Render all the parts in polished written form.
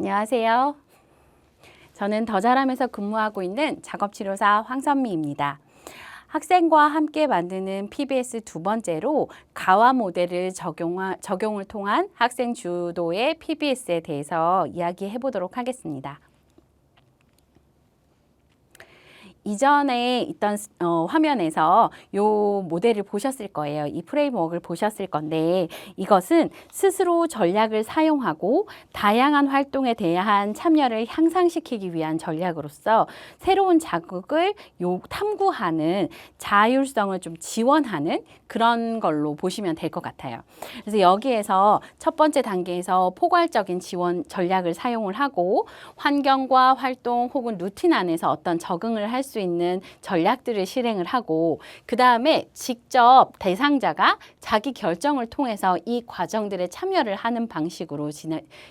안녕하세요. 저는 더 잘함에서 근무하고 있는 작업치료사 황선미입니다. 학생과 함께 만드는 PBS 두 번째로 가와 모델을 적용을 통한 학생 주도의 PBS에 대해서 이야기해 보도록 하겠습니다. 이전에 있던 화면에서 이 모델을 보셨을 거예요. 이 프레임워크를 보셨을 건데 이것은 스스로 전략을 사용하고 다양한 활동에 대한 참여를 향상시키기 위한 전략으로서 새로운 자극을 탐구하는 자율성을 좀 지원하는 그런 걸로 보시면 될 것 같아요. 그래서 여기에서 첫 번째 단계에서 포괄적인 지원 전략을 사용을 하고 환경과 활동 혹은 루틴 안에서 어떤 적응을 할 수 있는 전략들을 실행을 하고 그 다음에 직접 대상자가 자기 결정을 통해서 이 과정들에 참여를 하는 방식으로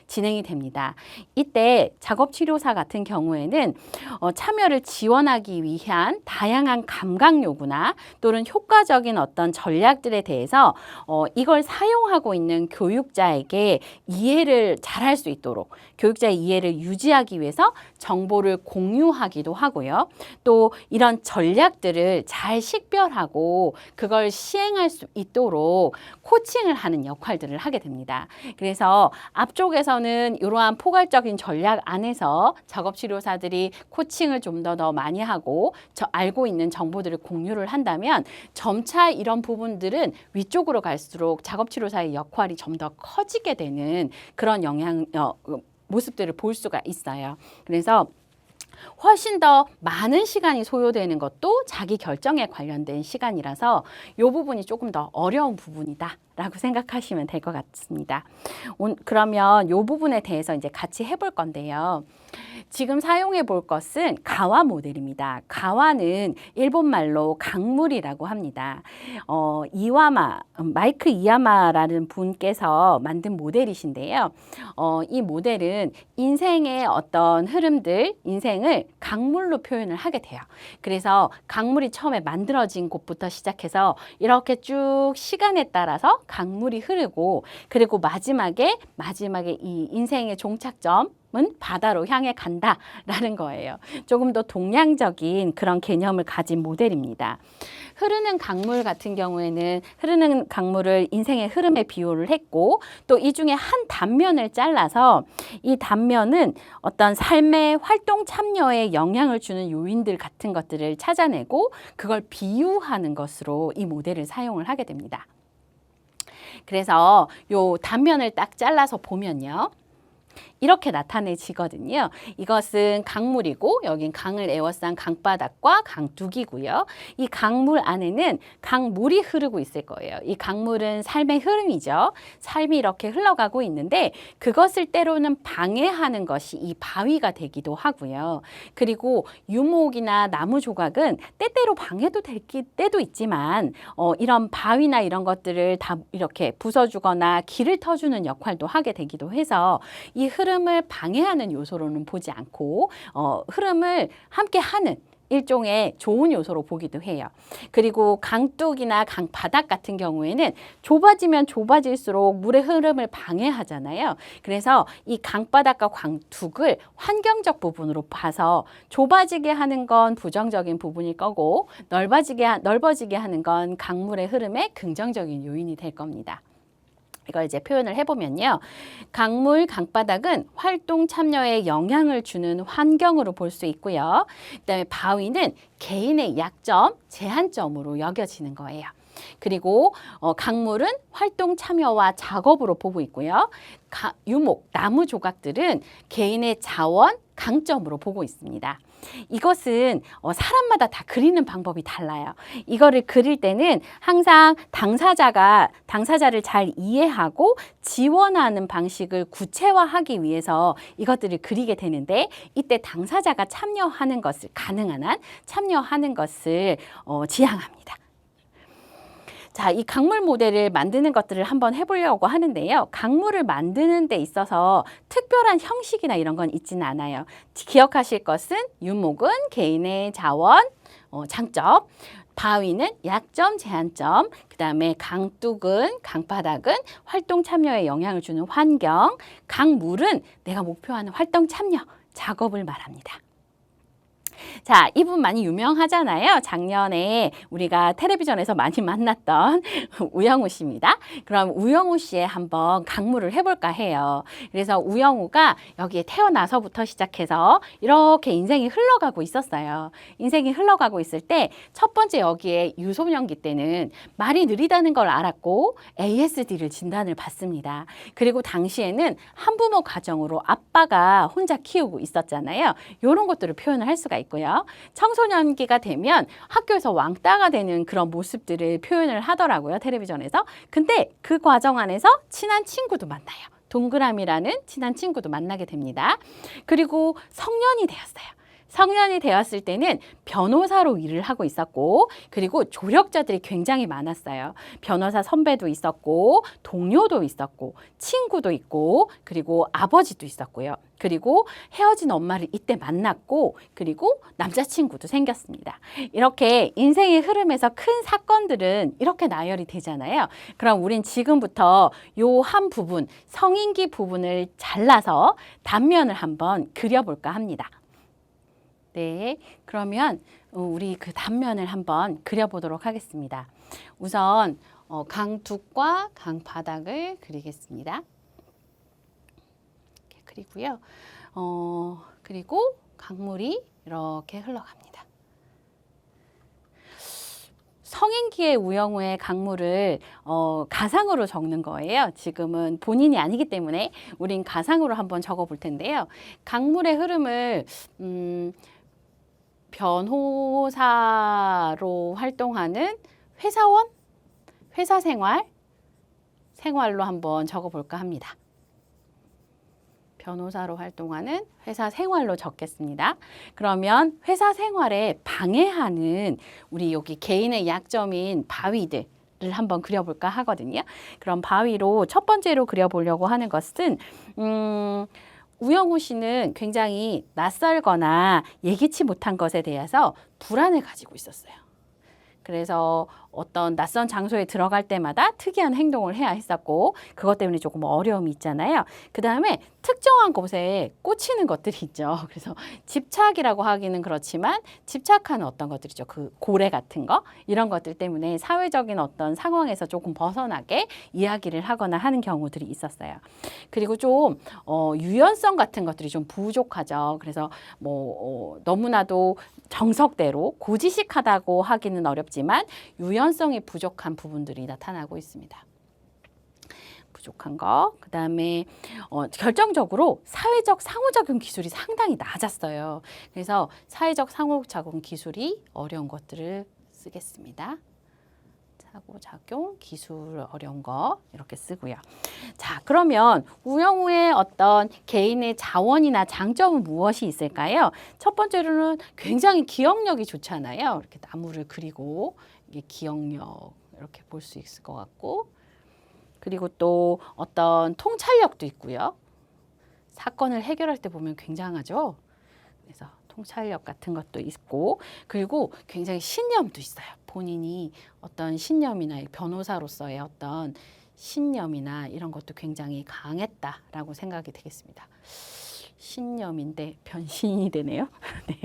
진행이 됩니다. 이때 작업치료사 같은 경우에는 참여를 지원하기 위한 다양한 감각 요구나 또는 효과적인 어떤 전략들에 대해서 이걸 사용하고 있는 교육자에게 이해를 잘할 수 있도록 교육자의 이해를 유지하기 위해서 정보를 공유하기도 하고요. 또 이런 전략들을 잘 식별하고 그걸 시행할 수 있도록 코칭을 하는 역할들을 하게 됩니다. 그래서 앞쪽에서는 이러한 포괄적인 전략 안에서 작업치료사들이 코칭을 좀 더 많이 하고 알고 있는 정보들을 공유를 한다면 점차 이런 부분들은 위쪽으로 갈수록 작업치료사의 역할이 좀 더 커지게 되는 그런 모습들을 볼 수가 있어요. 그래서 훨씬 더 많은 시간이 소요되는 것도 자기 결정에 관련된 시간이라서 이 부분이 조금 더 어려운 부분이다 라고 생각하시면 될 것 같습니다. 그러면 이 부분에 대해서 이제 같이 해볼 건데요. 지금 사용해 볼 것은 가와 모델입니다. 가와는 일본말로 강물이라고 합니다. 마이크 이와마라는 분께서 만든 모델이신데요. 이 모델은 인생의 어떤 흐름들, 인생을 강물로 표현을 하게 돼요. 그래서 강물이 처음에 만들어진 곳부터 시작해서 이렇게 쭉 시간에 따라서 강물이 흐르고 그리고 마지막에 이 인생의 종착점 은 바다로 향해 간다라는 거예요. 조금 더 동양적인 그런 개념을 가진 모델입니다. 흐르는 강물 같은 경우에는 흐르는 강물을 인생의 흐름에 비유를 했고 또 이 중에 한 단면을 잘라서 이 단면은 어떤 삶의 활동 참여에 영향을 주는 요인들 같은 것들을 찾아내고 그걸 비유하는 것으로 이 모델을 사용을 하게 됩니다. 그래서 요 단면을 딱 잘라서 보면요. 이렇게 나타내지거든요. 이것은 강물이고 여긴 강을 에워싼 강바닥과 강둑이고요. 이 강물 안에는 강물이 흐르고 있을 거예요. 이 강물은 삶의 흐름이죠. 삶이 이렇게 흘러가고 있는데 그것을 때로는 방해하는 것이 이 바위가 되기도 하고요. 그리고 유목이나 나무 조각은 때때로 방해도 될 때도 있지만 이런 바위나 이런 것들을 다 이렇게 부숴주거나 길을 터주는 역할도 하게 되기도 해서 이 흐름을 방해하는 요소로는 보지 않고 흐름을 함께 하는 일종의 좋은 요소로 보기도 해요. 그리고 강둑이나 강바닥 같은 경우에는 좁아지면 좁아질수록 물의 흐름을 방해하잖아요. 그래서 이 강바닥과 강둑을 환경적 부분으로 봐서 좁아지게 하는 건 부정적인 부분일 거고 넓어지게 하는 건 강물의 흐름에 긍정적인 요인이 될 겁니다. 이걸 이제 표현을 해보면요. 강물, 강바닥은 활동 참여에 영향을 주는 환경으로 볼 수 있고요. 그다음에 바위는 개인의 약점, 제한점으로 여겨지는 거예요. 그리고 강물은 활동 참여와 작업으로 보고 있고요. 유목, 나무 조각들은 개인의 자원, 강점으로 보고 있습니다. 이것은 사람마다 다 그리는 방법이 달라요. 이거를 그릴 때는 항상 당사자를 잘 이해하고 지원하는 방식을 구체화하기 위해서 이것들을 그리게 되는데 이때 당사자가 가능한 한 참여하는 것을 지향합니다. 자, 이 강물 모델을 만드는 것들을 한번 해보려고 하는데요. 강물을 만드는 데 있어서 특별한 형식이나 이런 건 있지는 않아요. 기억하실 것은 유목은 개인의 자원, 장점, 바위는 약점, 제한점, 그 다음에 강둑은, 강바닥은 활동 참여에 영향을 주는 환경, 강물은 내가 목표하는 활동 참여, 작업을 말합니다. 자, 이분 많이 유명하잖아요. 작년에 우리가 텔레비전에서 많이 만났던 우영우 씨입니다. 그럼 우영우 씨의 한번 강물을 해볼까 해요. 그래서 우영우가 여기에 태어나서부터 시작해서 이렇게 인생이 흘러가고 있었어요. 인생이 흘러가고 있을 때 첫 번째 여기에 유소년기 때는 말이 느리다는 걸 알았고 ASD를 진단을 받습니다. 그리고 당시에는 한부모 가정으로 아빠가 혼자 키우고 있었잖아요. 이런 것들을 표현을 할 수가 있고요. 청소년기가 되면 학교에서 왕따가 되는 그런 모습들을 표현을 하더라고요. 텔레비전에서. 근데 그 과정 안에서 친한 친구도 만나요. 동그라미라는 친한 친구도 만나게 됩니다. 그리고 성년이 되었어요. 성년이 되었을 때는 변호사로 일을 하고 있었고, 그리고 조력자들이 굉장히 많았어요. 변호사 선배도 있었고, 동료도 있었고, 친구도 있고, 그리고 아버지도 있었고요. 그리고 헤어진 엄마를 이때 만났고, 그리고 남자친구도 생겼습니다. 이렇게 인생의 흐름에서 큰 사건들은 이렇게 나열이 되잖아요. 그럼 우린 지금부터 요 한 부분, 성인기 부분을 잘라서 단면을 한번 그려볼까 합니다. 네, 그러면 우리 그 단면을 한번 그려보도록 하겠습니다. 우선 강둑과 강바닥을 그리겠습니다. 이렇게 그리고요. 그리고 강물이 이렇게 흘러갑니다. 성인기의 우영우의 강물을 가상으로 적는 거예요. 지금은 본인이 아니기 때문에 우린 가상으로 한번 적어 볼 텐데요. 강물의 흐름을 변호사로 활동하는 회사원, 회사 생활로 한번 적어볼까 합니다. 변호사로 활동하는 회사 생활로 적겠습니다. 그러면 회사 생활에 방해하는 우리 여기 개인의 약점인 바위들 를 한번 그려볼까 하거든요. 그럼 바위로 첫 번째로 그려보려고 하는 것은 우영우 씨는 굉장히 낯설거나 예기치 못한 것에 대해서 불안을 가지고 있었어요. 그래서 어떤 낯선 장소에 들어갈 때마다 특이한 행동을 해야 했었고, 그것 때문에 조금 어려움이 있잖아요. 그 다음에 특정한 곳에 꽂히는 것들이 있죠. 그래서 집착이라고 하기는 그렇지만 집착하는 어떤 것들이죠. 그 고래 같은 거, 이런 것들 때문에 사회적인 어떤 상황에서 조금 벗어나게 이야기를 하거나 하는 경우들이 있었어요. 그리고 좀 유연성 같은 것들이 좀 부족하죠. 그래서 너무나도 정석대로 고지식하다고 하기는 어렵지만 유연성이 부족한 부분들이 나타나고 있습니다. 부족한 거. 그 다음에 결정적으로 사회적 상호작용 기술이 상당히 낮았어요. 그래서 사회적 상호작용 기술이 어려운 것들을 쓰겠습니다. 상호작용 기술 어려운 거 이렇게 쓰고요. 자, 그러면 우영우의 어떤 개인의 자원이나 장점은 무엇이 있을까요? 첫 번째로는 굉장히 기억력이 좋잖아요. 이렇게 나무를 그리고 이게 기억력 이렇게 볼 수 있을 것 같고, 그리고 또 어떤 통찰력도 있고요. 사건을 해결할 때 보면 굉장하죠. 그래서 통찰력 같은 것도 있고, 그리고 굉장히 신념도 있어요. 본인이 어떤 신념이나 변호사로서의 어떤 신념이나 이런 것도 굉장히 강했다라고 생각이 되겠습니다. 신념인데 변신이 되네요. 네.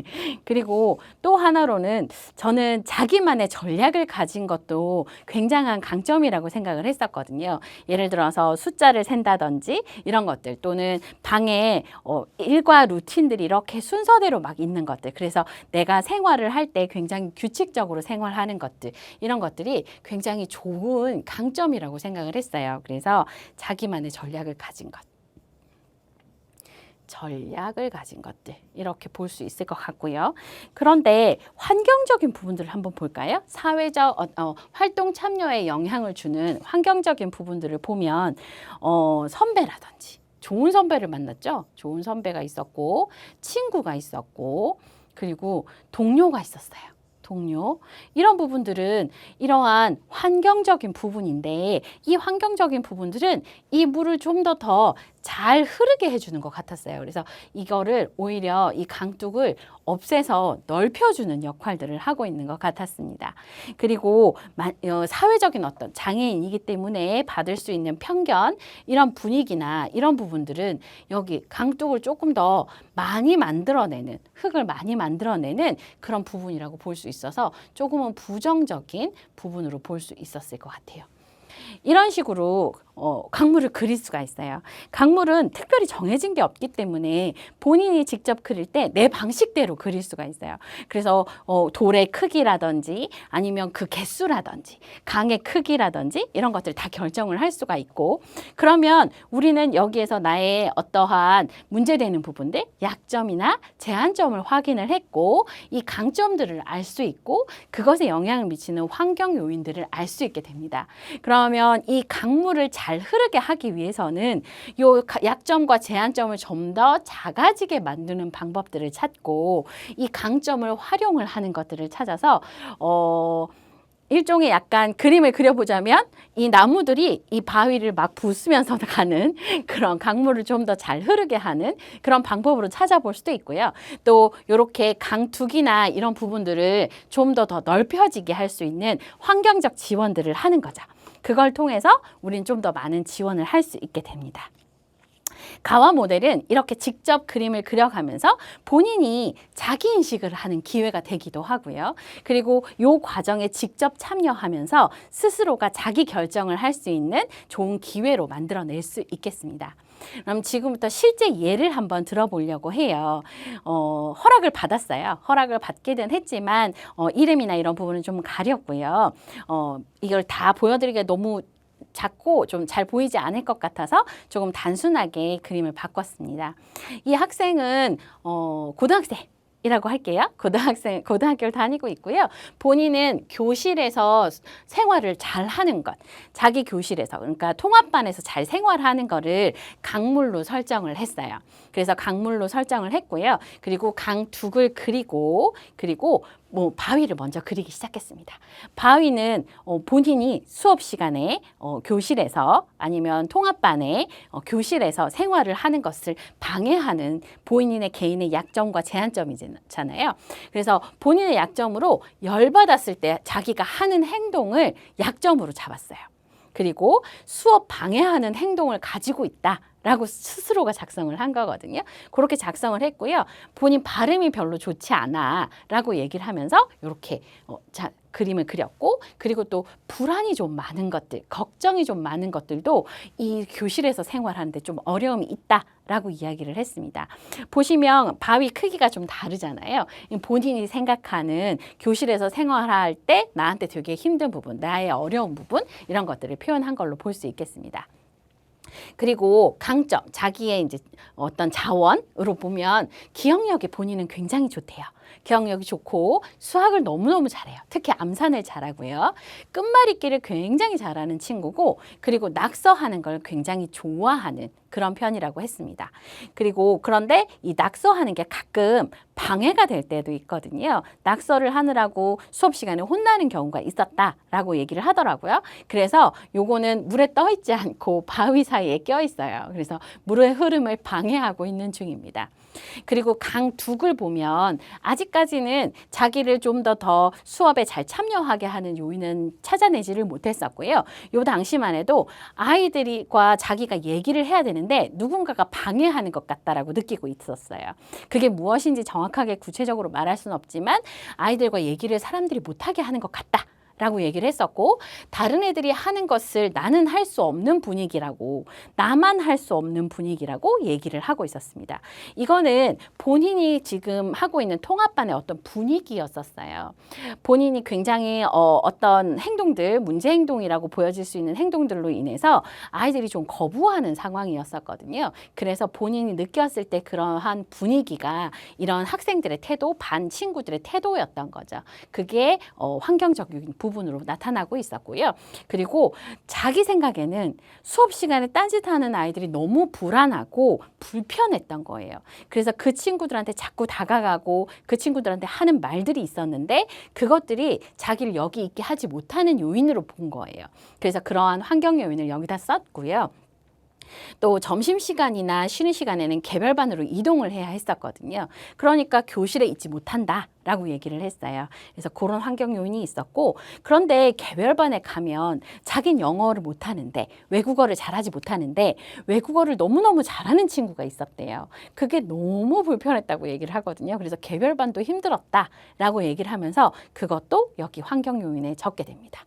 그리고 또 하나로는 저는 자기만의 전략을 가진 것도 굉장한 강점이라고 생각을 했었거든요. 예를 들어서 숫자를 센다든지 이런 것들, 또는 방에 일과 루틴들이 이렇게 순서대로 막 있는 것들, 그래서 내가 생활을 할 때 굉장히 규칙적으로 생활하는 것들, 이런 것들이 굉장히 좋은 강점이라고 생각을 했어요. 그래서 자기만의 전략을 가진 것, 이렇게 볼 수 있을 것 같고요. 그런데 환경적인 부분들을 한번 볼까요? 사회적 활동 참여에 영향을 주는 환경적인 부분들을 보면 선배라든지 좋은 선배를 만났죠. 좋은 선배가 있었고, 친구가 있었고, 그리고 동료가 있었어요. 동료. 이런 부분들은 이러한 환경적인 부분인데, 이 환경적인 부분들은 이 물을 좀 더 잘 흐르게 해주는 것 같았어요. 그래서 이거를 오히려 이 강둑을 없애서 넓혀주는 역할들을 하고 있는 것 같았습니다. 그리고 사회적인 어떤 장애인이기 때문에 받을 수 있는 편견, 이런 분위기나 이런 부분들은 여기 강둑을 조금 더 많이 만들어내는, 흙을 많이 만들어내는 그런 부분이라고 볼 수 있어서 조금은 부정적인 부분으로 볼 수 있었을 것 같아요. 이런 식으로 강물을 그릴 수가 있어요. 강물은 특별히 정해진 게 없기 때문에 본인이 직접 그릴 때 내 방식대로 그릴 수가 있어요. 그래서 돌의 크기라든지 아니면 그 개수라든지 강의 크기라든지 이런 것들 다 결정을 할 수가 있고, 그러면 우리는 여기에서 나의 어떠한 문제되는 부분들, 약점이나 제한점을 확인을 했고 이 강점들을 알 수 있고 그것에 영향을 미치는 환경 요인들을 알 수 있게 됩니다. 그러면 이 강물을 잘 흐르게 하기 위해서는 요 약점과 제한점을 좀 더 작아지게 만드는 방법들을 찾고 이 강점을 활용을 하는 것들을 찾아서 일종의 약간 그림을 그려보자면 이 나무들이 이 바위를 막 부수면서 가는 그런 강물을 좀 더 잘 흐르게 하는 그런 방법으로 찾아볼 수도 있고요. 또 이렇게 강둑이나 이런 부분들을 좀 더 넓혀지게 할 수 있는 환경적 지원들을 하는 거죠. 그걸 통해서 우리는 좀 더 많은 지원을 할 수 있게 됩니다. 가와 모델은 이렇게 직접 그림을 그려가면서 본인이 자기인식을 하는 기회가 되기도 하고요. 그리고 이 과정에 직접 참여하면서 스스로가 자기 결정을 할 수 있는 좋은 기회로 만들어낼 수 있겠습니다. 그럼 지금부터 실제 예를 한번 들어보려고 해요. 허락을 받았어요. 허락을 받기는 했지만 이름이나 이런 부분은 좀 가렸고요. 이걸 다 보여드리기가 너무 작고 좀 잘 보이지 않을 것 같아서 조금 단순하게 그림을 바꿨습니다. 이 학생은 고등학생이라고 할게요. 고등학교를 다니고 있고요. 본인은 교실에서 생활을 잘 하는 것, 자기 교실에서, 그러니까 통합반에서 잘 생활하는 거를 강물로 설정을 했어요. 그래서 강물로 설정을 했고요. 그리고 강둑을 그리고 바위를 먼저 그리기 시작했습니다. 바위는 본인이 수업 시간에 교실에서 아니면 통합반에 교실에서 생활을 하는 것을 방해하는 본인의 개인의 약점과 제한점이잖아요. 그래서 본인의 약점으로 열받았을 때 자기가 하는 행동을 약점으로 잡았어요. 그리고 수업 방해하는 행동을 가지고 있다 라고 스스로가 작성을 한 거거든요. 그렇게 작성을 했고요. 본인 발음이 별로 좋지 않아 라고 얘기를 하면서 이렇게 그림을 그렸고, 그리고 또 불안이 좀 많은 것들, 걱정이 좀 많은 것들도 이 교실에서 생활하는데 좀 어려움이 있다라고 이야기를 했습니다. 보시면 바위 크기가 좀 다르잖아요. 본인이 생각하는 교실에서 생활할 때 나한테 되게 힘든 부분, 나의 어려운 부분, 이런 것들을 표현한 걸로 볼 수 있겠습니다. 그리고 강점, 자기의 이제 어떤 자원으로 보면 기억력이 본인은 굉장히 좋대요. 기억력이 좋고 수학을 너무너무 잘해요. 특히 암산을 잘하고요. 끝말잇기를 굉장히 잘하는 친구고, 그리고 낙서하는 걸 굉장히 좋아하는 그런 편이라고 했습니다. 그리고 그런데 이 낙서하는 게 가끔 방해가 될 때도 있거든요. 낙서를 하느라고 수업 시간에 혼나는 경우가 있었다라고 얘기를 하더라고요. 그래서 요거는 물에 떠 있지 않고 바위 사이에 껴 있어요. 그래서 물의 흐름을 방해하고 있는 중입니다. 그리고 강둑을 보면 아직까지는 자기를 좀 더 수업에 잘 참여하게 하는 요인은 찾아내지를 못했었고요. 요 당시만 해도 아이들과 자기가 얘기를 해야 되는데 누군가가 방해하는 것 같다라고 느끼고 있었어요. 그게 무엇인지 정확하게 구체적으로 말할 수는 없지만 아이들과 얘기를 사람들이 못하게 하는 것 같다 라고 얘기를 했었고, 다른 애들이 하는 것을 나는 할 수 없는 분위기라고, 나만 할 수 없는 분위기라고 얘기를 하고 있었습니다. 이거는 본인이 지금 하고 있는 통합반의 어떤 분위기였었어요. 본인이 굉장히 어떤 행동들, 문제 행동이라고 보여질 수 있는 행동들로 인해서 아이들이 좀 거부하는 상황이었었거든요. 그래서 본인이 느꼈을 때 그러한 분위기가 이런 학생들의 태도, 반 친구들의 태도였던 거죠. 그게 환경적인 부분으로 나타나고 있었고요. 그리고 자기 생각에는 수업 시간에 딴짓하는 아이들이 너무 불안하고 불편했던 거예요. 그래서 그 친구들한테 자꾸 다가가고 그 친구들한테 하는 말들이 있었는데 그것들이 자기를 여기 있게 하지 못하는 요인으로 본 거예요. 그래서 그러한 환경 요인을 여기다 썼고요. 또 점심시간이나 쉬는 시간에는 개별반으로 이동을 해야 했었거든요. 그러니까 교실에 있지 못한다라고 얘기를 했어요. 그래서 그런 환경 요인이 있었고, 그런데 개별반에 가면 자긴 영어를 못하는데, 외국어를 잘하지 못하는데 외국어를 너무너무 잘하는 친구가 있었대요. 그게 너무 불편했다고 얘기를 하거든요. 그래서 개별반도 힘들었다라고 얘기를 하면서 그것도 여기 환경 요인에 적게 됩니다.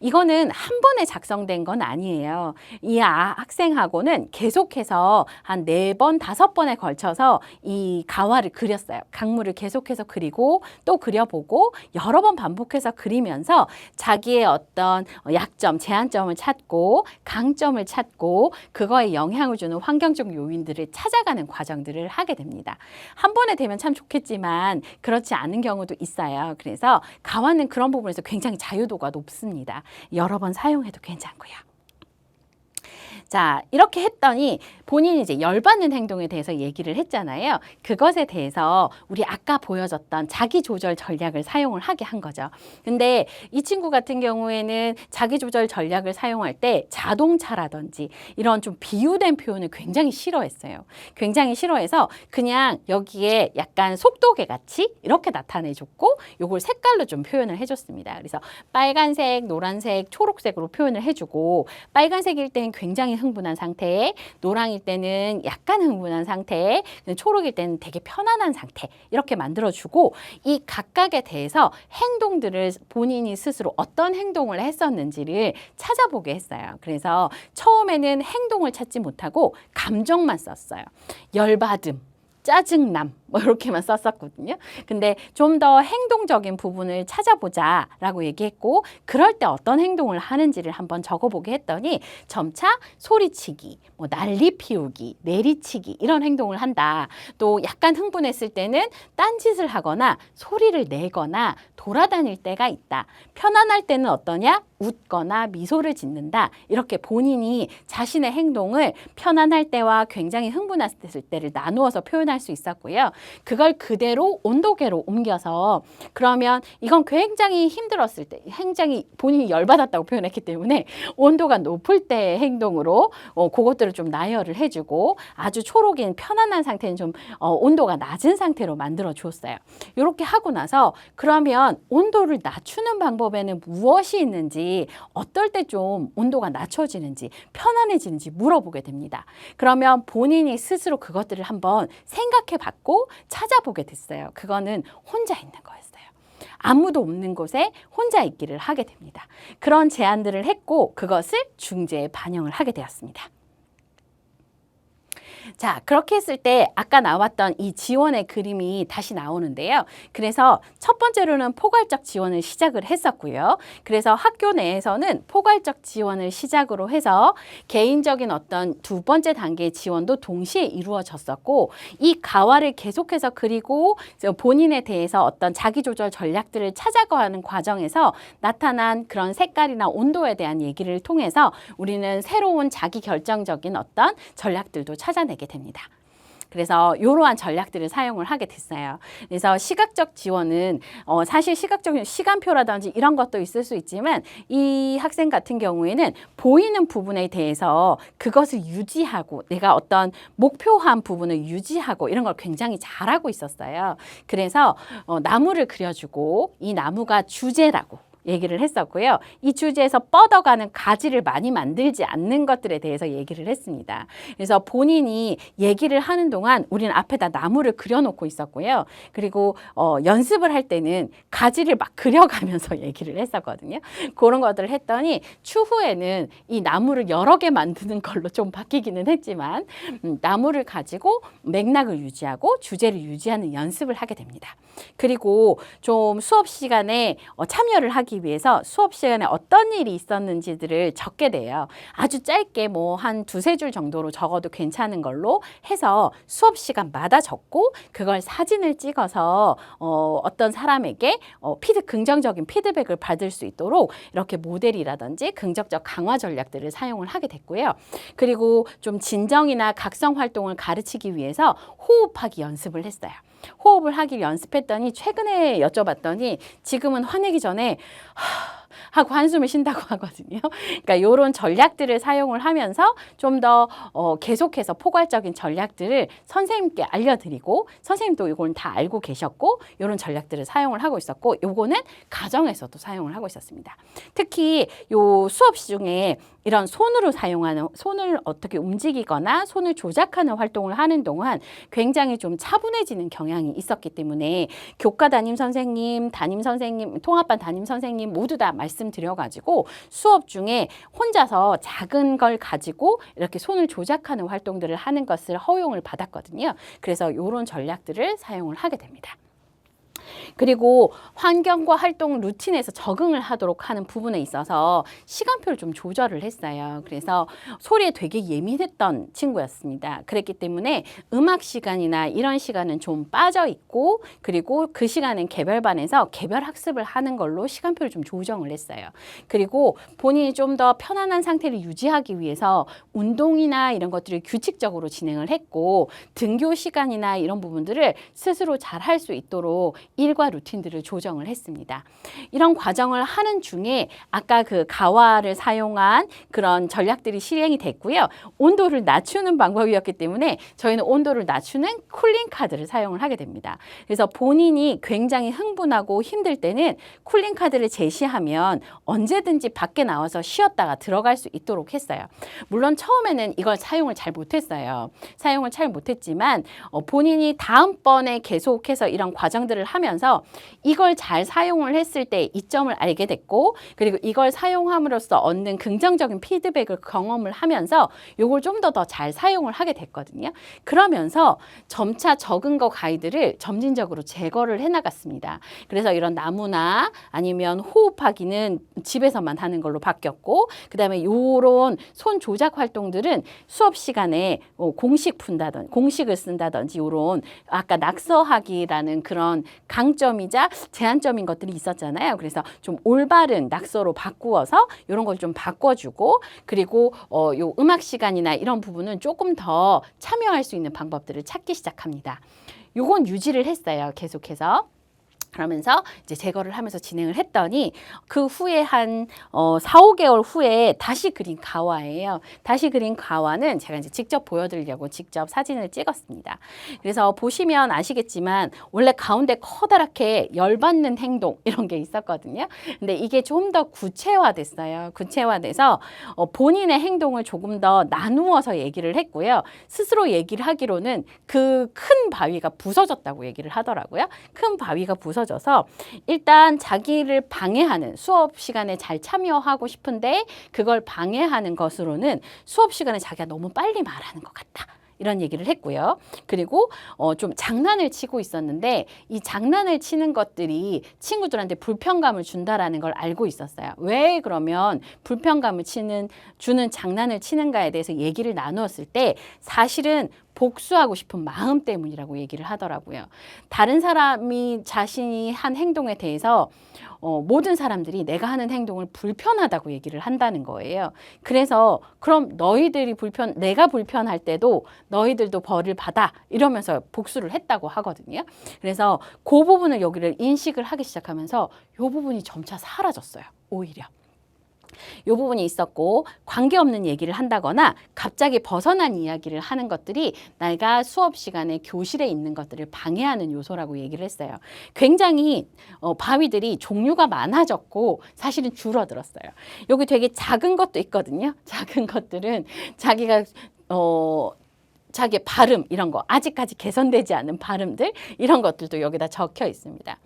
이거는 한 번에 작성된 건 아니에요. 이 학생하고는 계속해서 한 4번, 5번에 걸쳐서 이 가화를 그렸어요. 강물을 계속해서 그리고 또 그려보고 여러 번 반복해서 그리면서 자기의 어떤 약점, 제한점을 찾고 강점을 찾고 그거에 영향을 주는 환경적 요인들을 찾아가는 과정들을 하게 됩니다. 한 번에 되면 참 좋겠지만 그렇지 않은 경우도 있어요. 그래서 가화는 그런 부분에서 굉장히 자유도가 높습니다. 여러 번 사용해도 괜찮고요. 자, 이렇게 했더니 본인이 이제 열받는 행동에 대해서 얘기를 했잖아요. 그것에 대해서 우리 아까 보여줬던 자기 조절 전략을 사용을 하게 한 거죠. 근데 이 친구 같은 경우에는 자기 조절 전략을 사용할 때 자동차라든지 이런 좀 비유된 표현을 굉장히 싫어했어요. 굉장히 싫어해서 그냥 여기에 약간 속도계 같이 이렇게 나타내줬고 요걸 색깔로 좀 표현을 해줬습니다. 그래서 빨간색, 노란색, 초록색으로 표현을 해주고 빨간색일 때는 굉장히 흥분한 상태, 노랑일 때는 약간 흥분한 상태, 초록일 때는 되게 편안한 상태 이렇게 만들어주고 이 각각에 대해서 행동들을 본인이 스스로 어떤 행동을 했었는지를 찾아보게 했어요. 그래서 처음에는 행동을 찾지 못하고 감정만 썼어요. 열받음, 짜증남 뭐 이렇게만 썼었거든요. 근데 좀 더 행동적인 부분을 찾아보자라고 얘기했고 그럴 때 어떤 행동을 하는지를 한번 적어보게 했더니 점차 소리치기, 뭐 난리 피우기, 내리치기 이런 행동을 한다. 또 약간 흥분했을 때는 딴짓을 하거나 소리를 내거나 돌아다닐 때가 있다. 편안할 때는 어떠냐? 웃거나 미소를 짓는다. 이렇게 본인이 자신의 행동을 편안할 때와 굉장히 흥분했을 때를 나누어서 표현할 수 있었고요. 그걸 그대로 온도계로 옮겨서 그러면 이건 굉장히 힘들었을 때, 굉장히 본인이 열받았다고 표현했기 때문에 온도가 높을 때의 행동으로 그것들을 좀 나열을 해주고 아주 초록인 편안한 상태는 좀 온도가 낮은 상태로 만들어 줬어요. 이렇게 하고 나서 그러면 온도를 낮추는 방법에는 무엇이 있는지 어떨 때 좀 온도가 낮춰지는지 편안해지는지 물어보게 됩니다. 그러면 본인이 스스로 그것들을 한번 생각해 봤고 찾아보게 됐어요. 그거는 혼자 있는 거였어요. 아무도 없는 곳에 혼자 있기를 하게 됩니다. 그런 제안들을 했고 그것을 중재에 반영을 하게 되었습니다. 자, 그렇게 했을 때 아까 나왔던 이 지원의 그림이 다시 나오는데요. 그래서 첫 번째로는 포괄적 지원을 시작을 했었고요. 그래서 학교 내에서는 포괄적 지원을 시작으로 해서 개인적인 어떤 두 번째 단계의 지원도 동시에 이루어졌었고 이 가화를 계속해서 그리고 본인에 대해서 어떤 자기조절 전략들을 찾아가는 과정에서 나타난 그런 색깔이나 온도에 대한 얘기를 통해서 우리는 새로운 자기 결정적인 어떤 전략들도 찾아내게 됩니다. 그래서 이러한 전략들을 사용을 하게 됐어요. 그래서 시각적 지원은 사실 시각적인 시간표라든지 이런 것도 있을 수 있지만 이 학생 같은 경우에는 보이는 부분에 대해서 그것을 유지하고 내가 어떤 목표한 부분을 유지하고 이런 걸 굉장히 잘하고 있었어요. 그래서 나무를 그려주고 이 나무가 주제라고 얘기를 했었고요. 이 주제에서 뻗어가는 가지를 많이 만들지 않는 것들에 대해서 얘기를 했습니다. 그래서 본인이 얘기를 하는 동안 우리는 앞에다 나무를 그려놓고 있었고요. 그리고 연습을 할 때는 가지를 막 그려가면서 얘기를 했었거든요. 그런 것들을 했더니 추후에는 이 나무를 여러 개 만드는 걸로 좀 바뀌기는 했지만 나무를 가지고 맥락을 유지하고 주제를 유지하는 연습을 하게 됩니다. 그리고 좀 수업 시간에 참여를 하기 위해서 수업 시간에 어떤 일이 있었는지들을 적게 돼요. 아주 짧게 뭐 한 2-3줄 정도로 적어도 괜찮은 걸로 해서 수업 시간마다 적고 그걸 사진을 찍어서 어떤 사람에게 긍정적인 피드백을 받을 수 있도록 이렇게 모델이라든지 긍정적 강화 전략들을 사용을 하게 됐고요. 그리고 좀 진정이나 각성 활동을 가르치기 위해서 호흡하기 연습을 했어요. 호흡을 하길 연습했더니 최근에 여쭤봤더니 지금은 화내기 전에 하고 한숨을 쉰다고 하거든요. 그러니까 이런 전략들을 사용을 하면서 좀 더 계속해서 포괄적인 전략들을 선생님께 알려드리고 선생님도 이건 다 알고 계셨고 이런 전략들을 사용을 하고 있었고 요거는 가정에서도 사용을 하고 있었습니다. 특히 요 수업 중에 이런 손으로 사용하는 손을 어떻게 움직이거나 손을 조작하는 활동을 하는 동안 굉장히 좀 차분해지는 경향이 있었기 때문에 교과 담임 선생님, 통합반 담임 선생님 모두 다 말씀드려가지고 수업 중에 혼자서 작은 걸 가지고 이렇게 손을 조작하는 활동들을 하는 것을 허용을 받았거든요. 그래서 이런 전략들을 사용을 하게 됩니다. 그리고 환경과 활동 루틴에서 적응을 하도록 하는 부분에 있어서 시간표를 좀 조절을 했어요. 그래서 소리에 되게 예민했던 친구였습니다. 그랬기 때문에 음악 시간이나 이런 시간은 좀 빠져 있고 그리고 그 시간은 개별반에서 개별 학습을 하는 걸로 시간표를 좀 조정을 했어요. 그리고 본인이 좀 더 편안한 상태를 유지하기 위해서 운동이나 이런 것들을 규칙적으로 진행을 했고 등교 시간이나 이런 부분들을 스스로 잘 할 수 있도록 일과 루틴들을 조정을 했습니다. 이런 과정을 하는 중에 아까 그 가와를 사용한 그런 전략들이 실행이 됐고요. 온도를 낮추는 방법이었기 때문에 저희는 온도를 낮추는 쿨링 카드를 사용을 하게 됩니다. 그래서 본인이 굉장히 흥분하고 힘들 때는 쿨링 카드를 제시하면 언제든지 밖에 나와서 쉬었다가 들어갈 수 있도록 했어요. 물론 처음에는 이걸 사용을 잘 못했어요. 사용을 잘 못했지만 본인이 다음번에 계속해서 이런 과정들을 하면서 이걸 잘 사용을 했을 때 이점을 알게 됐고 그리고 이걸 사용함으로써 얻는 긍정적인 피드백을 경험을 하면서 이걸 좀 더 잘 사용을 하게 됐거든요. 그러면서 점차 적은 거 가이드를 점진적으로 제거를 해나갔습니다. 그래서 이런 나무나 아니면 호흡하기는 집에서만 하는 걸로 바뀌었고 그 다음에 이런 손 조작 활동들은 수업 시간에 공식을 쓴다든지 이런 아까 낙서하기라는 그런 강점이자 제한점인 것들이 있었잖아요. 그래서 좀 올바른 낙서로 바꾸어서 이런 걸 좀 바꿔주고 그리고 요 음악 시간이나 이런 부분은 조금 더 참여할 수 있는 방법들을 찾기 시작합니다. 요건 유지를 했어요. 계속해서. 그러면서 이제 제거를 하면서 진행을 했더니 그 후에 한 4, 5개월 후에 다시 그린 가와예요. 다시 그린 가와는 제가 이제 직접 보여드리려고 직접 사진을 찍었습니다. 그래서 보시면 아시겠지만 원래 가운데 커다랗게 열받는 행동 이런 게 있었거든요. 근데 이게 좀 더 구체화됐어요. 구체화돼서 본인의 행동을 조금 더 나누어서 얘기를 했고요. 스스로 얘기를 하기로는 그 큰 바위가 부서졌다고 얘기를 하더라고요. 큰 바위가 부서져서 일단 자기를 방해하는 수업 시간에 잘 참여하고 싶은데 그걸 방해하는 것으로는 수업 시간에 자기가 너무 빨리 말하는 것 같다. 이런 얘기를 했고요. 그리고 좀 장난을 치고 있었는데 이 장난을 치는 것들이 친구들한테 불편감을 준다라는 걸 알고 있었어요. 왜 그러면 불편감을 주는 장난을 치는가에 대해서 얘기를 나누었을 때 사실은 복수하고 싶은 마음 때문이라고 얘기를 하더라고요. 다른 사람이 자신이 한 행동에 대해서 모든 사람들이 내가 하는 행동을 불편하다고 얘기를 한다는 거예요. 그래서 그럼 내가 불편할 때도 너희들도 벌을 받아 이러면서 복수를 했다고 하거든요. 그래서 그 부분을 여기를 인식을 하기 시작하면서 이 부분이 점차 사라졌어요. 오히려. 이 부분이 있었고 관계없는 얘기를 한다거나 갑자기 벗어난 이야기를 하는 것들이 내가 수업 시간에 교실에 있는 것들을 방해하는 요소라고 얘기를 했어요. 굉장히 바위들이 종류가 많아졌고 사실은 줄어들었어요. 여기 되게 작은 것도 있거든요. 작은 것들은 자기가 자기의 발음 이런 거 아직까지 개선되지 않은 발음들 이런 것들도 여기다 적혀 있습니다.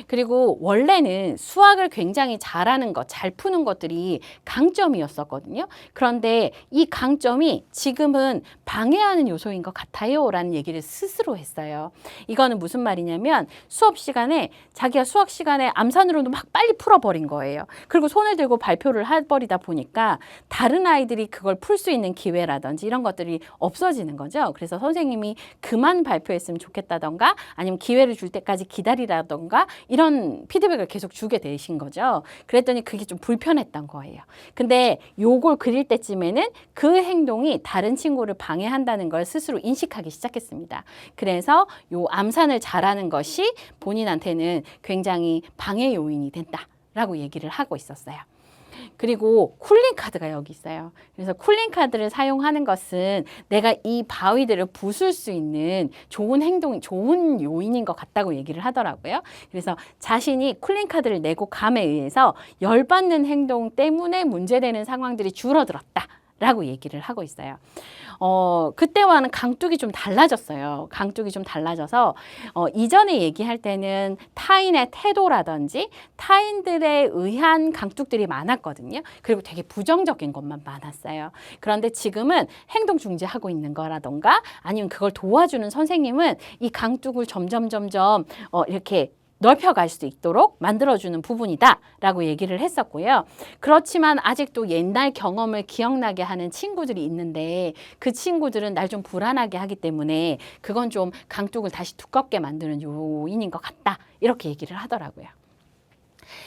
그리고 원래는 수학을 굉장히 잘하는 것, 잘 푸는 것들이 강점이었었거든요. 그런데 이 강점이 지금은 방해하는 요소인 것 같아요 라는 얘기를 스스로 했어요. 이거는 무슨 말이냐면 수업 시간에 자기가 수학 시간에 암산으로도 막 빨리 풀어버린 거예요. 그리고 손을 들고 발표를 해버리다 보니까 다른 아이들이 그걸 풀 수 있는 기회라든지 이런 것들이 없어지는 거죠. 그래서 선생님이 그만 발표했으면 좋겠다던가 아니면 기회를 줄 때까지 기다리라던가 이런 피드백을 계속 주게 되신 거죠. 그랬더니 그게 좀 불편했던 거예요. 근데 요걸 그릴 때쯤에는 그 행동이 다른 친구를 방해한다는 걸 스스로 인식하기 시작했습니다. 그래서 요 암산을 잘하는 것이 본인한테는 굉장히 방해 요인이 된다. 라고 얘기를 하고 있었어요. 그리고 쿨링 카드가 여기 있어요. 그래서 쿨링 카드를 사용하는 것은 내가 이 바위들을 부술 수 있는 좋은 행동, 좋은 요인인 것 같다고 얘기를 하더라고요. 그래서 자신이 쿨링 카드를 내고 감에 의해서 열받는 행동 때문에 문제되는 상황들이 줄어들었다. 라고 얘기를 하고 있어요. 그때와는 강둑이 좀 달라졌어요. 강둑이 좀 달라져서 이전에 얘기할 때는 타인의 태도라든지 타인들에 의한 강둑들이 많았거든요. 그리고 되게 부정적인 것만 많았어요. 그런데 지금은 행동 중지하고 있는 거라던가 아니면 그걸 도와주는 선생님은 이 강둑을 점점 이렇게 넓혀갈 수 있도록 만들어주는 부분이다 라고 얘기를 했었고요. 그렇지만 아직도 옛날 경험을 기억나게 하는 친구들이 있는데 그 친구들은 날 좀 불안하게 하기 때문에 그건 좀 강둑을 다시 두껍게 만드는 요인인 것 같다 이렇게 얘기를 하더라고요.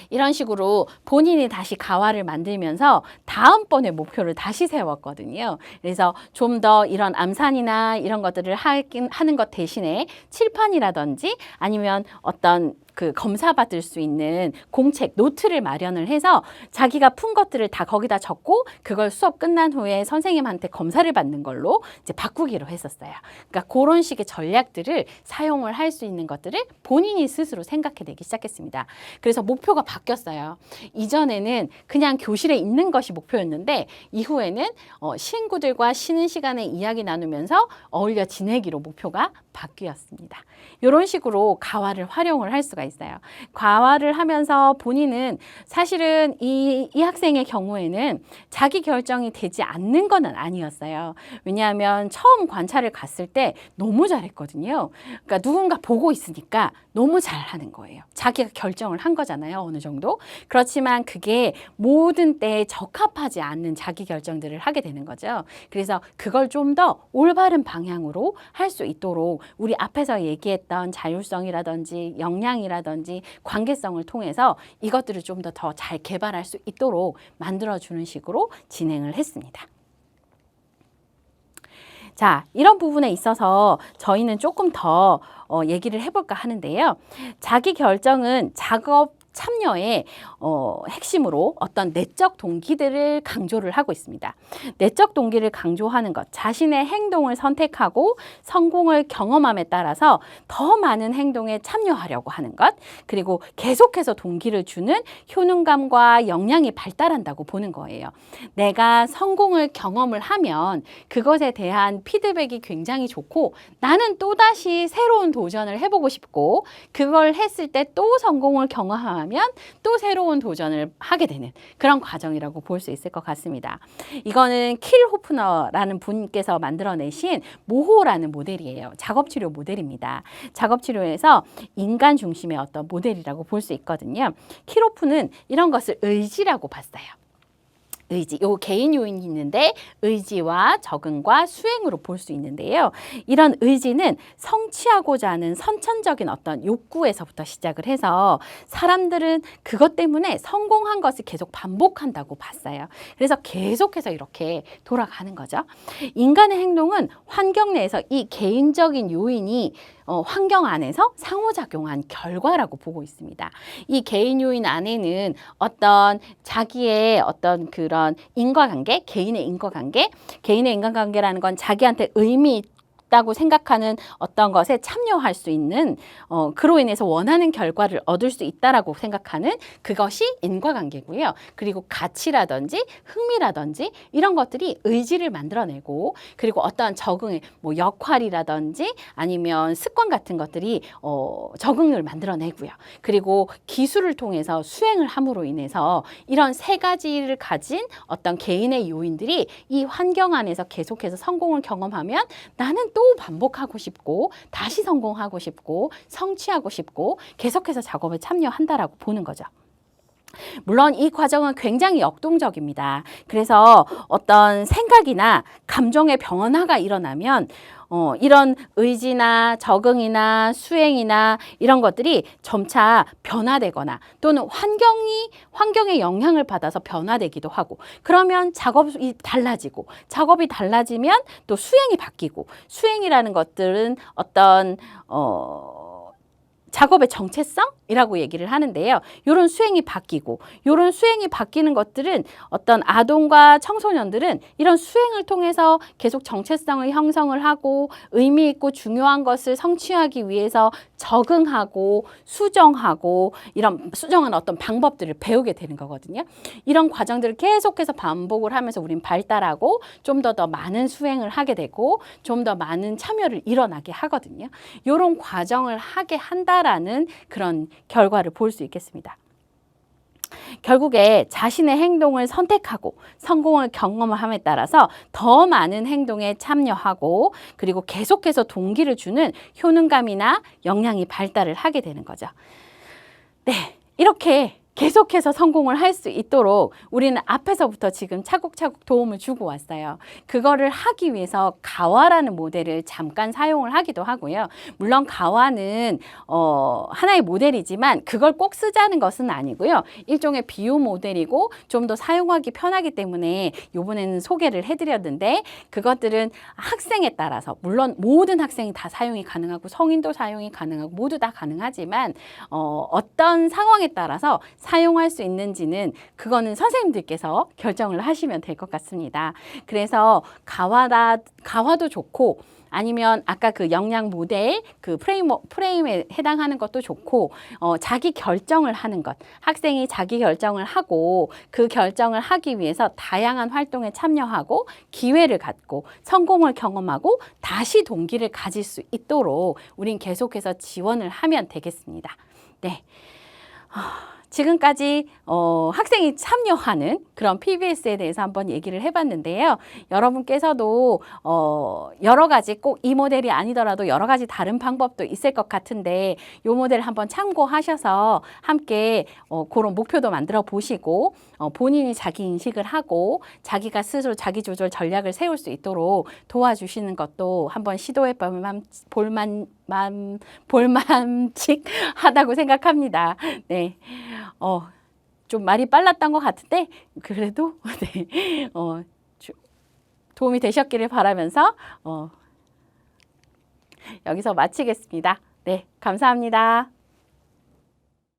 이런 식으로 본인이 다시 가와를 만들면서 다음번에 목표를 다시 세웠거든요. 그래서 좀 더 이런 암산이나 이런 것들을 하는 것 대신에 칠판이라든지 아니면 어떤 그 검사받을 수 있는 공책, 노트를 마련을 해서 자기가 푼 것들을 다 거기다 적고 그걸 수업 끝난 후에 선생님한테 검사를 받는 걸로 이제 바꾸기로 했었어요. 그러니까 그런 식의 전략들을 사용을 할 수 있는 것들을 본인이 스스로 생각해내기 시작했습니다. 그래서 목표가 바뀌었어요. 이전에는 그냥 교실에 있는 것이 목표였는데 이후에는 친구들과 쉬는 시간에 이야기 나누면서 어울려 지내기로 목표가 바뀌었습니다. 이런 식으로 가와를 활용을 할 수가 있어요. 가와를 하면서 본인은 사실은 이 학생의 경우에는 자기 결정이 되지 않는 건 아니었어요. 왜냐하면 처음 관찰을 갔을 때 너무 잘했거든요. 그러니까 누군가 보고 있으니까 너무 잘하는 거예요. 자기가 결정을 한 거잖아요. 어느 정도. 그렇지만 그게 모든 때에 적합하지 않는 자기 결정들을 하게 되는 거죠. 그래서 그걸 좀 더 올바른 방향으로 할 수 있도록 우리 앞에서 얘기했던 자율성이라든지 역량이라든지 관계성을 통해서 이것들을 좀 더 잘 개발할 수 있도록 만들어주는 식으로 진행을 했습니다. 자, 이런 부분에 있어서 저희는 조금 더 얘기를 해볼까 하는데요. 자기 결정은 작업 참여의 핵심으로 어떤 내적 동기들을 강조를 하고 있습니다. 내적 동기를 강조하는 것, 자신의 행동을 선택하고 성공을 경험함에 따라서 더 많은 행동에 참여하려고 하는 것, 그리고 계속해서 동기를 주는 효능감과 역량이 발달한다고 보는 거예요. 내가 성공을 경험을 하면 그것에 대한 피드백이 굉장히 좋고 나는 또다시 새로운 도전을 해보고 싶고 그걸 했을 때 또 성공을 경험하면 또 새로운 도전을 하게 되는 그런 과정이라고 볼 수 있을 것 같습니다. 이거는 킬 호프너라는 분께서 만들어내신 모호라는 모델이에요. 작업치료 모델입니다. 작업치료에서 인간 중심의 어떤 모델이라고 볼 수 있거든요. 킬 호프는 이런 것을 의지라고 봤어요. 의지, 요 개인 요인이 있는데 의지와 적응과 수행으로 볼 수 있는데요. 이런 의지는 성취하고자 하는 선천적인 어떤 욕구에서부터 시작을 해서 사람들은 그것 때문에 성공한 것을 계속 반복한다고 봤어요. 그래서 계속해서 이렇게 돌아가는 거죠. 인간의 행동은 환경 내에서 이 개인적인 요인이 환경 안에서 상호작용한 결과라고 보고 있습니다. 이 개인 요인 안에는 어떤 자기의 어떤 그런 인과관계, 개인의 인과관계라는 건 자기한테 의미 있다고 생각하는 어떤 것에 참여할 수 있는 그로 인해서 원하는 결과를 얻을 수 있다라고 생각하는 그것이 인과관계고요. 그리고 가치라든지 흥미라든지 이런 것들이 의지를 만들어내고 그리고 어떠한 적응의 뭐 역할이라든지 아니면 습관 같은 것들이 적응을 만들어내고요. 그리고 기술을 통해서 수행을 함으로 인해서 이런 세 가지를 가진 어떤 개인의 요인들이 이 환경 안에서 계속해서 성공을 경험하면 나는 또 반복하고 싶고 다시 성공하고 싶고 성취하고 싶고 계속해서 작업에 참여한다라고 보는 거죠. 물론 이 과정은 굉장히 역동적입니다. 그래서 어떤 생각이나 감정의 변화가 일어나면 이런 의지나 적응이나 수행이나 이런 것들이 점차 변화되거나 또는 환경의 영향을 받아서 변화되기도 하고 그러면 작업이 달라지고 작업이 달라지면 또 수행이 바뀌고 수행이라는 것들은 어떤 작업의 정체성 이라고 얘기를 하는데요. 이런 수행이 바뀌고 이런 수행이 바뀌는 것들은 어떤 아동과 청소년들은 이런 수행을 통해서 계속 정체성을 형성을 하고 의미 있고 중요한 것을 성취하기 위해서 적응하고 수정하고 이런 수정한 어떤 방법들을 배우게 되는 거거든요. 이런 과정들을 계속해서 반복을 하면서 우린 발달하고 좀 더 많은 수행을 하게 되고 좀 더 많은 참여를 일어나게 하거든요. 이런 과정을 하게 한다라는 그런 결과를 볼 수 있겠습니다. 결국에 자신의 행동을 선택하고 성공을 경험함에 따라서 더 많은 행동에 참여하고 그리고 계속해서 동기를 주는 효능감이나 역량이 발달을 하게 되는 거죠. 네, 이렇게 계속해서 성공을 할 수 있도록 우리는 앞에서부터 지금 차곡차곡 도움을 주고 왔어요. 그거를 하기 위해서 가와라는 모델을 잠깐 사용을 하기도 하고요. 물론 가와는 하나의 모델이지만 그걸 꼭 쓰자는 것은 아니고요. 일종의 비유 모델이고 좀 더 사용하기 편하기 때문에 이번에는 소개를 해드렸는데 그것들은 학생에 따라서 물론 모든 학생이 다 사용이 가능하고 성인도 사용이 가능하고 모두 다 가능하지만 어떤 상황에 따라서 사용할 수 있는지는 그거는 선생님들께서 결정을 하시면 될 것 같습니다. 그래서 가와도 좋고 아니면 아까 그 역량 모델 그 프레임에 해당하는 것도 좋고 자기 결정을 하는 것 학생이 자기 결정을 하고 그 결정을 하기 위해서 다양한 활동에 참여하고 기회를 갖고 성공을 경험하고 다시 동기를 가질 수 있도록 우린 계속해서 지원을 하면 되겠습니다. 네. 지금까지 학생이 참여하는 그런 PBS에 대해서 한번 얘기를 해봤는데요. 여러분께서도 여러 가지 꼭 이 모델이 아니더라도 여러 가지 다른 방법도 있을 것 같은데 이 모델 한번 참고하셔서 함께 그런 목표도 만들어 보시고 본인이 자기 인식을 하고 자기가 스스로 자기 조절 전략을 세울 수 있도록 도와주시는 것도 한번 시도해 볼만칙하다고 생각합니다. 네. 좀 말이 빨랐던 것 같은데 그래도 네, 도움이 되셨기를 바라면서 여기서 마치겠습니다. 네, 감사합니다.